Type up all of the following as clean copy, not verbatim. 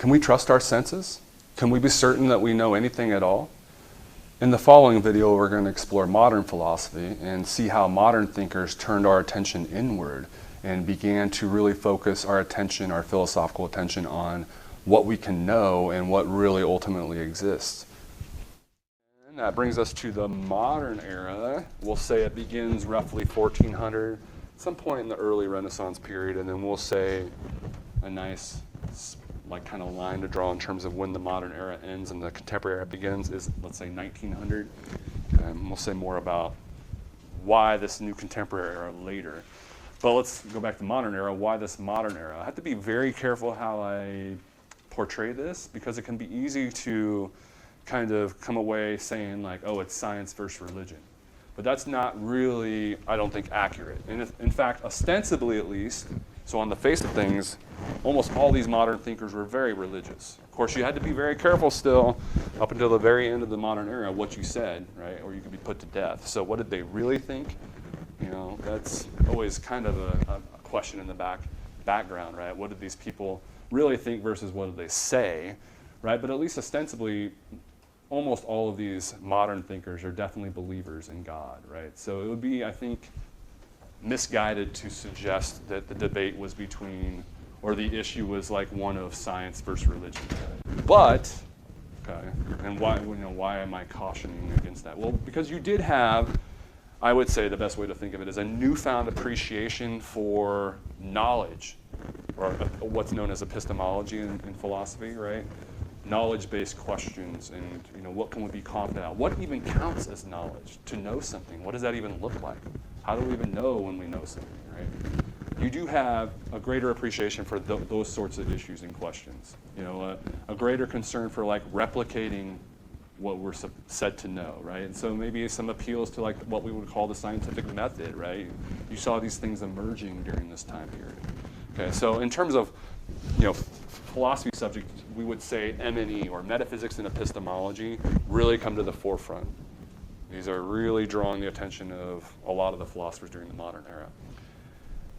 Can we trust our senses? Can we be certain that we know anything at all? In the following video, we're going to explore modern philosophy and see how modern thinkers turned our attention inward and began to really focus our attention, our philosophical attention, on what we can know and what really ultimately exists. And that brings us to the modern era. We'll say it begins roughly 1400, some point in the early Renaissance period, and then we'll say a nice like kind of line to draw in terms of when the modern era ends and the contemporary era begins is, let's say, 1900. And we'll say more about why this new contemporary era later. But let's go back to the modern era. Why this modern era? I have to be very careful how I portray this, because it can be easy to kind of come away saying like, oh, it's science versus religion. But that's not really, I don't think, accurate. And if, in fact, ostensibly at least, so on the face of things, almost all these modern thinkers were very religious. Of course, you had to be very careful still, up until the very end of the modern era, what you said, right? Or you could be put to death. So what did they really think? You know, that's always kind of a question in the background, right? What did these people really think versus what did they say, right? But at least ostensibly, almost all of these modern thinkers are definitely believers in God, right? So it would be, I think, misguided to suggest that the debate was between, or the issue was like one of science versus religion. But, okay, and why am I cautioning against that? Well, because you did have, I would say the best way to think of it is a newfound appreciation for knowledge, or what's known as epistemology in philosophy, right? Knowledge-based questions, and what can we be confident about? What even counts as knowledge? To know something, what does that even look like? How do we even know when we know something, right? You do have a greater appreciation for those sorts of issues and questions. A greater concern for like replicating what we're said to know, right? And so maybe some appeals to like what we would call the scientific method, right? You saw these things emerging during this time period. Okay, so in terms of philosophy subjects, we would say M&E, or metaphysics and epistemology, really come to the forefront. These are really drawing the attention of a lot of the philosophers during the modern era.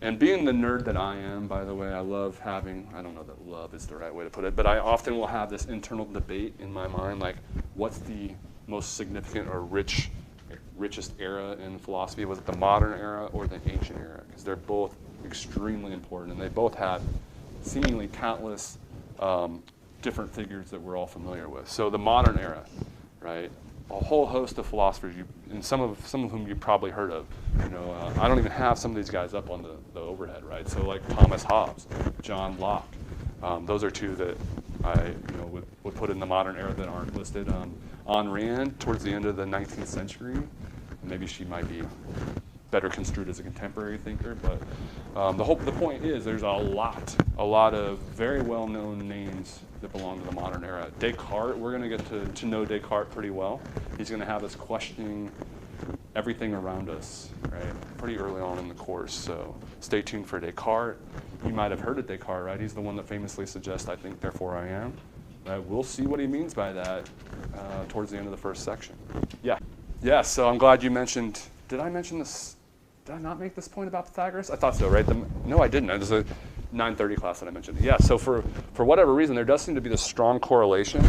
And being the nerd that I am, by the way, I love having, I don't know that love is the right way to put it, but I often will have this internal debate in my mind, like what's the most significant or richest era in philosophy? Was it the modern era or the ancient era? Because they're both extremely important, and they both had seemingly countless different figures that we're all familiar with. So the modern era, right? A whole host of philosophers, and some of whom you've probably heard of. I don't even have some of these guys up on the overhead, right? So like Thomas Hobbes, John Locke, those are two that I would put in the modern era that aren't listed. Ayn Rand, towards the end of the 19th century, maybe she might be better construed as a contemporary thinker, but the point is there's a lot of very well-known names that belong to the modern era. Descartes, we're going to get to know Descartes pretty well. He's going to have us questioning everything around us, right, pretty early on in the course. So stay tuned for Descartes. You might have heard of Descartes, right? He's the one that famously suggests, I think, therefore I am. We'll see what he means by that towards the end of the first section. Yeah, so I'm glad you mentioned, did I mention this? Did I not make this point about Pythagoras? I thought so, right? No, I didn't. It was a 9:30 class that I mentioned. Yeah, so for whatever reason, there does seem to be this strong correlation,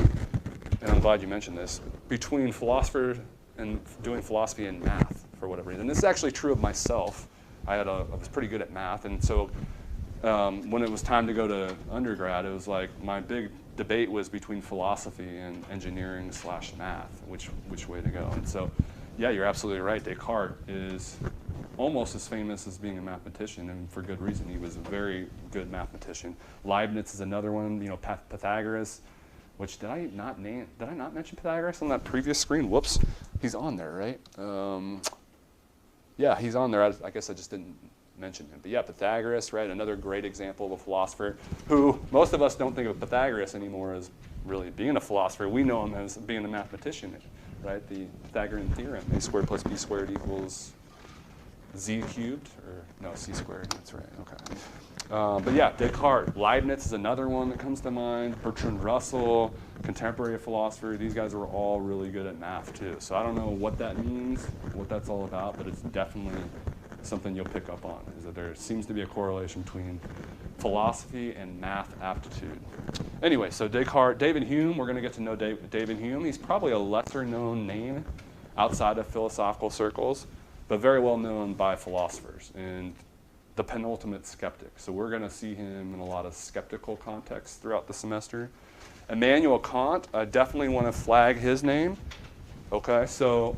and I'm glad you mentioned this, between philosopher and doing philosophy and math, for whatever reason. This is actually true of myself. I was pretty good at math, and so when it was time to go to undergrad, it was like my big debate was between philosophy and engineering / math, which way to go. And so, yeah, you're absolutely right. Descartes is almost as famous as being a mathematician, and for good reason. He was a very good mathematician. Leibniz is another one. Pythagoras, which did I not mention Pythagoras on that previous screen? Whoops, he's on there, right? Yeah, he's on there. I guess I just didn't mention him. But yeah, Pythagoras, right? Another great example of a philosopher who most of us don't think of Pythagoras anymore as really being a philosopher. We know him as being a mathematician, right? The Pythagorean theorem: a squared plus b squared equals z cubed, or no, c squared. That's right. Okay. But yeah, Descartes. Leibniz is another one that comes to mind. Bertrand Russell, contemporary philosopher. These guys were all really good at math too. So I don't know what that means, what that's all about, but it's definitely something you'll pick up on, is that there seems to be a correlation between philosophy and math aptitude. Anyway, so Descartes, David Hume, we're going to get to know David Hume. He's probably a lesser known name outside of philosophical circles, but very well known by philosophers and the penultimate skeptic. So we're going to see him in a lot of skeptical contexts throughout the semester. Immanuel Kant, I definitely want to flag his name. Okay, so,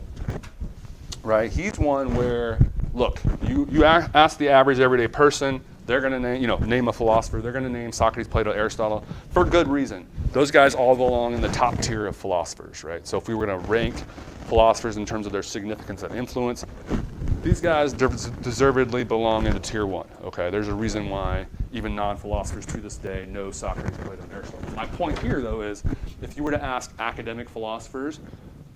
right, he's one where, look, you ask the average everyday person, they're going to name a philosopher. They're going to name Socrates, Plato, Aristotle for good reason. Those guys all belong in the top tier of philosophers, right? So if we were going to rank philosophers in terms of their significance and influence, these guys deservedly belong in the tier 1. Okay, there's a reason why even non-philosophers to this day know Socrates, Plato, and Aristotle. My point here, though, is if you were to ask academic philosophers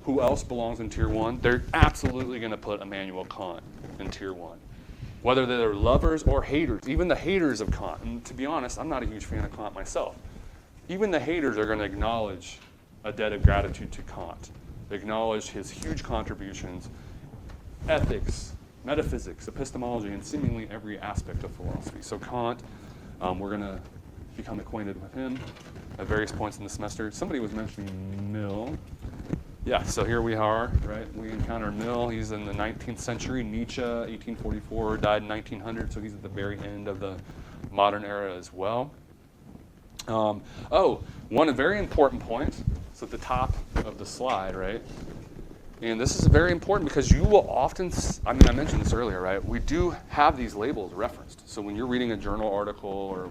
who else belongs in tier 1, they're absolutely going to put Immanuel Kant in tier 1. Whether they're lovers or haters, even the haters of Kant, and to be honest, I'm not a huge fan of Kant myself, even the haters are going to acknowledge a debt of gratitude to Kant, acknowledge his huge contributions, ethics, metaphysics, epistemology, and seemingly every aspect of philosophy. So Kant, we're going to become acquainted with him at various points in the semester. Somebody was mentioning Mill. Yeah, so here we are, right? We encounter Mill. He's in the 19th century. Nietzsche, 1844, died in 1900, so he's at the very end of the modern era as well. One very important point. So at the top of the slide, right? And this is very important because you will often, I mentioned this earlier, right? We do have these labels referenced. So when you're reading a journal article or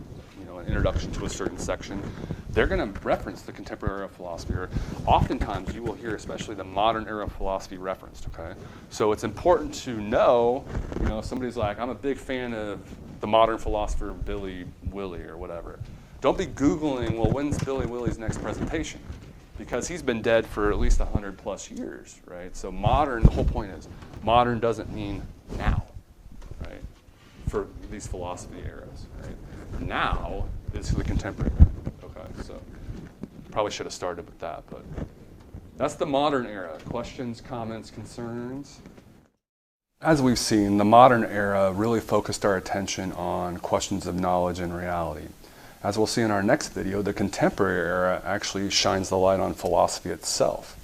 an introduction to a certain section, they're going to reference the contemporary era of philosophy. Or oftentimes you will hear especially the modern era of philosophy referenced, okay? So it's important to know, somebody's like, I'm a big fan of the modern philosopher Billy Willie or whatever. Don't be Googling, well, when's Billy Willie's next presentation? Because he's been dead for at least 100 plus years, right? So modern, the whole point is, modern doesn't mean now, right? For these philosophy eras, right? Now is the contemporary. Okay, so probably should have started with that, but that's the modern era. Questions, comments, concerns? As we've seen, the modern era really focused our attention on questions of knowledge and reality. As we'll see in our next video, the contemporary era actually shines the light on philosophy itself.